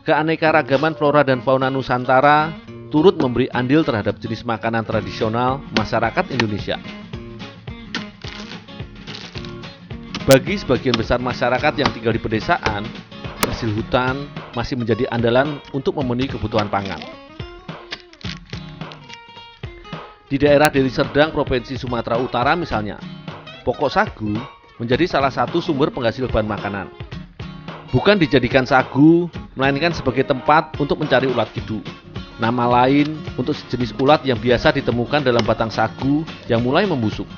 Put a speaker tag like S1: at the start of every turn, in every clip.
S1: Keanekaragaman flora dan fauna Nusantara turut memberi andil terhadap jenis makanan tradisional masyarakat Indonesia. Bagi sebagian besar masyarakat yang tinggal di pedesaan, hasil hutan masih menjadi andalan untuk memenuhi kebutuhan pangan. Di daerah Deli Serdang, Provinsi Sumatera Utara misalnya, pokok sagu menjadi salah satu sumber penghasil bahan makanan. Bukan dijadikan sagu, melainkan sebagai tempat untuk mencari ulat kidu. Nama lain untuk sejenis ulat yang biasa ditemukan dalam batang sagu yang mulai membusuk.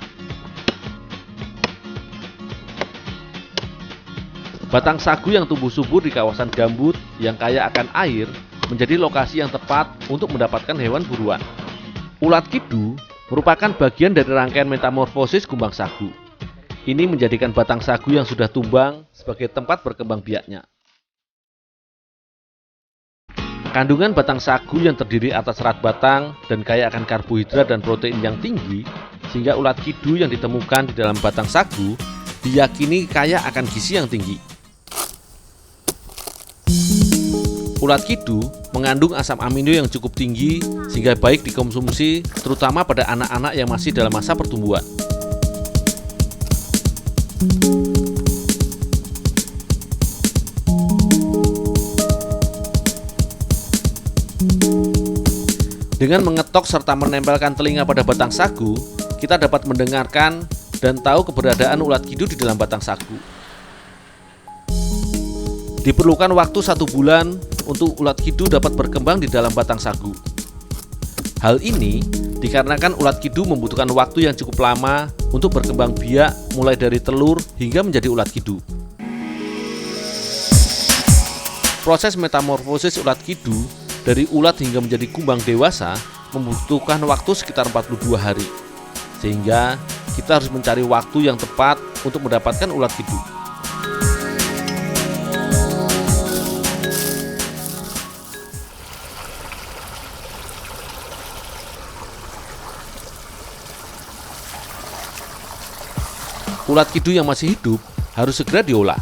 S1: Batang sagu yang tumbuh subur di kawasan gambut yang kaya akan air menjadi lokasi yang tepat untuk mendapatkan hewan buruan. Ulat kidu merupakan bagian dari rangkaian metamorfosis kumbang sagu. Ini menjadikan batang sagu yang sudah tumbang sebagai tempat berkembang biaknya. Kandungan batang sagu yang terdiri atas serat batang dan kaya akan karbohidrat dan protein yang tinggi, sehingga ulat kidu yang ditemukan di dalam batang sagu diyakini kaya akan gizi yang tinggi. Ulat kidu mengandung asam amino yang cukup tinggi sehingga baik dikonsumsi, terutama pada anak-anak yang masih dalam masa pertumbuhan. Dengan mengetok serta menempelkan telinga pada batang sagu, kita dapat mendengarkan dan tahu keberadaan ulat kidu di dalam batang sagu. Diperlukan waktu 1 bulan untuk ulat kidu dapat berkembang di dalam batang sagu. Hal ini dikarenakan ulat kidu membutuhkan waktu yang cukup lama untuk berkembang biak mulai dari telur hingga menjadi ulat kidu. Proses metamorfosis ulat kidu dari ulat hingga menjadi kumbang dewasa membutuhkan waktu sekitar 42 hari. Sehingga kita harus mencari waktu yang tepat untuk mendapatkan ulat kidu. Ulat kidu yang masih hidup harus segera diolah.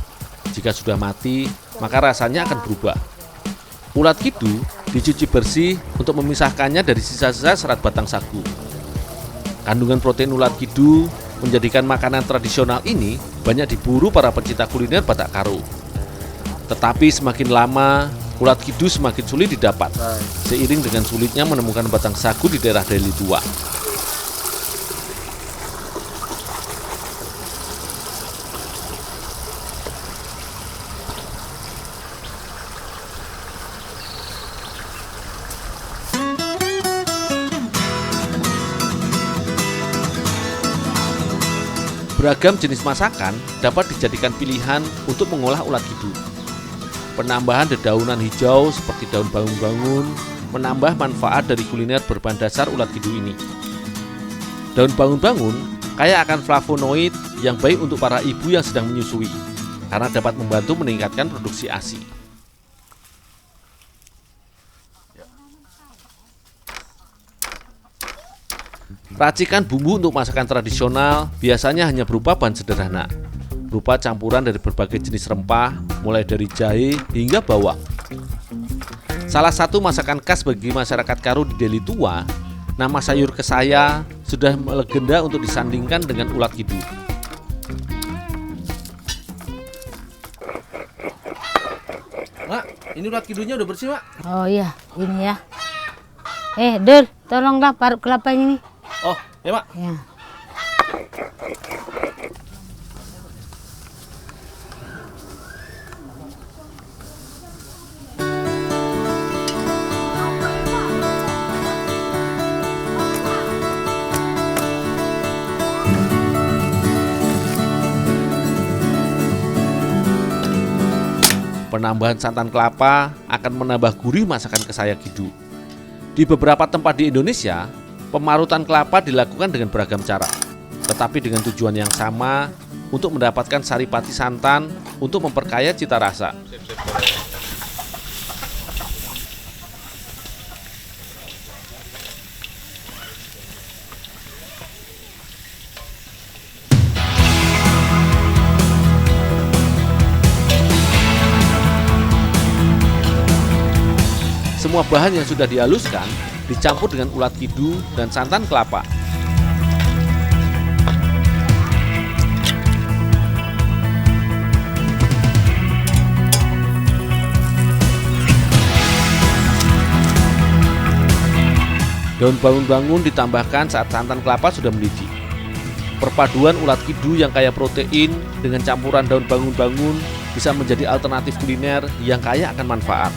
S1: Jika sudah mati, maka rasanya akan berubah. Ulat kidu dicuci bersih untuk memisahkannya dari sisa-sisa serat batang sagu. Kandungan protein ulat kidu menjadikan makanan tradisional ini banyak diburu para pecinta kuliner Batak Karo. Tetapi semakin lama, ulat kidu semakin sulit didapat, seiring dengan sulitnya menemukan batang sagu di daerah Deli Tua. Beragam jenis masakan dapat dijadikan pilihan untuk mengolah ulat kidu. Penambahan dedaunan hijau seperti daun bangun-bangun menambah manfaat dari kuliner berbahan dasar ulat kidu ini. Daun bangun-bangun kaya akan flavonoid yang baik untuk para ibu yang sedang menyusui, karena dapat membantu meningkatkan produksi ASI. Racikan bumbu untuk masakan tradisional biasanya hanya berupa bahan sederhana, berupa campuran dari berbagai jenis rempah, mulai dari jahe hingga bawang. Salah satu masakan khas bagi masyarakat Karo di Deli Tua, nama sayur kesaya sudah melegenda untuk disandingkan dengan ulat kidu. Mak, ini ulat kidunya udah bersih, Mak?
S2: Oh iya, ini ya. Dul, tolonglah parut kelapa ini.
S1: Oh, ya Mak.
S2: Ya.
S1: Penambahan santan kelapa akan menambah gurih masakan kesaya kidu. Di beberapa tempat di Indonesia, pemarutan kelapa dilakukan dengan beragam cara, tetapi dengan tujuan yang sama untuk mendapatkan saripati santan untuk memperkaya cita rasa. Semua bahan yang sudah dihaluskan dicampur dengan ulat kidu dan santan kelapa. Daun bangun-bangun ditambahkan saat santan kelapa sudah mendidih. Perpaduan ulat kidu yang kaya protein dengan campuran daun bangun-bangun bisa menjadi alternatif kuliner yang kaya akan manfaat.